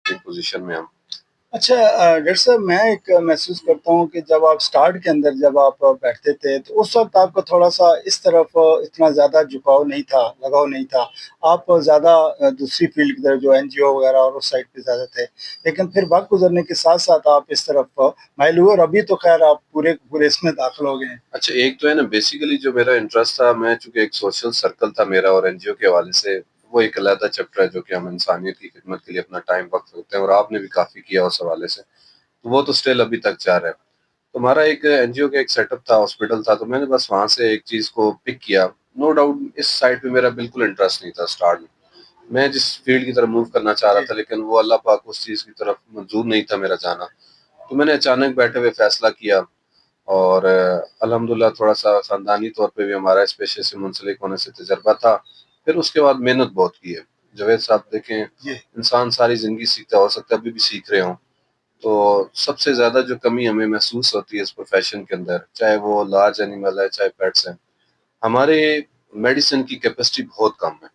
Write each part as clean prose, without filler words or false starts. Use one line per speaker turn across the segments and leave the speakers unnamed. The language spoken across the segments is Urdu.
بہترین پوزیشن میں ہم.
اچھا ڈاکٹر صاحب، میں ایک محسوس کرتا ہوں کہ جب آپ سٹارٹ کے اندر جب آپ بیٹھتے تھے تو اس وقت آپ کو تھوڑا سا اس طرف اتنا زیادہ جھکاؤ نہیں تھا، لگاؤ نہیں تھا. آپ زیادہ دوسری فیلڈ کی طرف جو این جی او وغیرہ اور اس سائڈ پہ زیادہ تھے، لیکن پھر وقت گزرنے کے ساتھ ساتھ آپ اس طرف مائل ہوئے، اور ابھی تو خیر آپ پورے پورے اس میں داخل ہو گئے ہیں.
اچھا، ایک تو ہے نا بیسیکلی جو میرا انٹرسٹ تھا، میں چونکہ ایک سوشل سرکل تھا میرا اور این جی او کے حوالے سے، وہ ایک علیحدہ چیپٹر ہے جو کہ ہم انسانیت کی خدمت کے لیے اپنا ٹائم وقت ہوتے ہیں، اور آپ نے بھی کافی کیا اس حوالے سے، تو وہ تو اسٹل ابھی تک جا رہا ہے. تو ہمارا ایک این جی او کا ایک سیٹ اپ تھا، ہاسپٹل تھا، تو میں نے بس وہاں سے ایک چیز کو پک کیا. نو ڈاؤٹ اس سائڈ پہ میرا بالکل انٹرسٹ نہیں تھا اسٹارٹ میں جس فیلڈ کی طرف موو کرنا چاہ رہا تھا، لیکن وہ اللہ پاک اس چیز کی طرف منظور نہیں تھا میرا جانا. تو میں نے اچانک بیٹھے ہوئے فیصلہ کیا، اور الحمدللہ تھوڑا سا خاندانی طور پہ بھی ہمارا اس پیشے سے منسلک ہونے سے تجربہ تھا. پھر اس کے بعد محنت بہت کی ہے. جاوید صاحب دیکھیں، انسان ساری زندگی سیکھتا، ہو سکتا ہے ابھی بھی سیکھ رہے ہوں. تو سب سے زیادہ جو کمی ہمیں محسوس ہوتی ہے اس پروفیشن کے اندر، چاہے وہ لارج اینیمل ہے چاہے پیٹس ہیں، ہمارے میڈیسن کی کیپیسٹی بہت کم ہے.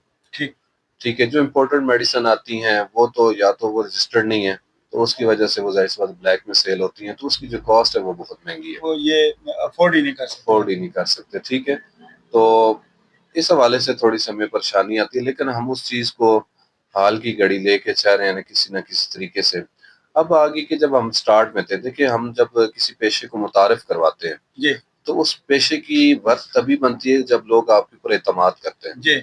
ٹھیک ہے، جو امپورٹنٹ میڈیسن آتی ہیں وہ تو یا تو وہ رجسٹرڈ نہیں ہے، تو اس کی وجہ سے وہ ظاہر سی بات بلیک میں سیل ہوتی ہیں، تو اس کی جو کاسٹ ہے وہ بہت مہنگی ہے،
وہ یہ افورڈ ہی نہیں کر سکتے.
ٹھیک ہے. تو اس حوالے سے تھوڑی سی ہمیں پریشانی آتی ہے، لیکن ہم اس چیز کو حال کی گھڑی لے کے چاہ رہے ہیں نہ کسی طریقے سے. اب آگے کہ جب ہم سٹارٹ میں تھے، دیکھیں ہم جب کسی پیشے کو متعارف کرواتے ہیں تو اس پیشے کی ورث تبھی بنتی ہے جب لوگ آپ کے اوپر اعتماد کرتے ہیں.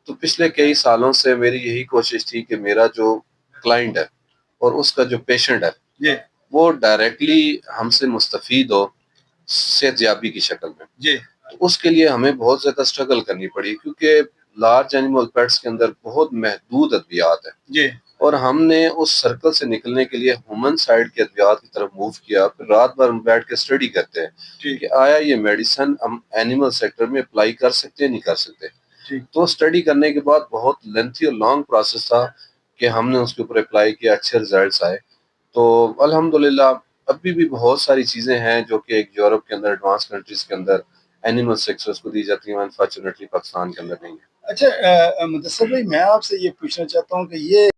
تو پچھلے کئی سالوں سے میری یہی کوشش تھی کہ میرا جو کلائنٹ ہے اور اس کا جو پیشنٹ ہے وہ ڈائریکٹلی ہم سے مستفید ہو صحت یابی کی شکل میں. تو اس کے لیے ہمیں بہت زیادہ سٹرگل کرنی پڑی، کیونکہ لارج اینیمل پیٹس کے اندر بہت محدود ادویات ہیں، اور ہم نے اس سرکل سے نکلنے کے لیے ہیومن سائیڈ کے ادویات کی طرف موو کیا. پھر رات بھر ہم بیٹھ کے اسٹڈی کرتے ہیں کہ آیا یہ میڈیسن ہم اینیمل سیکٹر میں اپلائی کر سکتے ہیں نہیں کر سکتے. تو اسٹڈی کرنے کے بعد بہت لینتھی اور لانگ پروسیس تھا کہ ہم نے اس کے اوپر اپلائی کیا، اچھے ریزلٹس آئے. تو الحمدللہ ابھی بھی بہت ساری چیزیں ہیں جو کہ ایک یورپ کے اندر، ایڈوانس کنٹریز کے اندر اینیمل سیکٹرز کو دی جاتی ہیں، انفارچونیٹلی پاکستان کے اندر نہیں ہے.
اچھا مدثر بھائی، میں آپ سے یہ پوچھنا چاہتا ہوں کہ یہ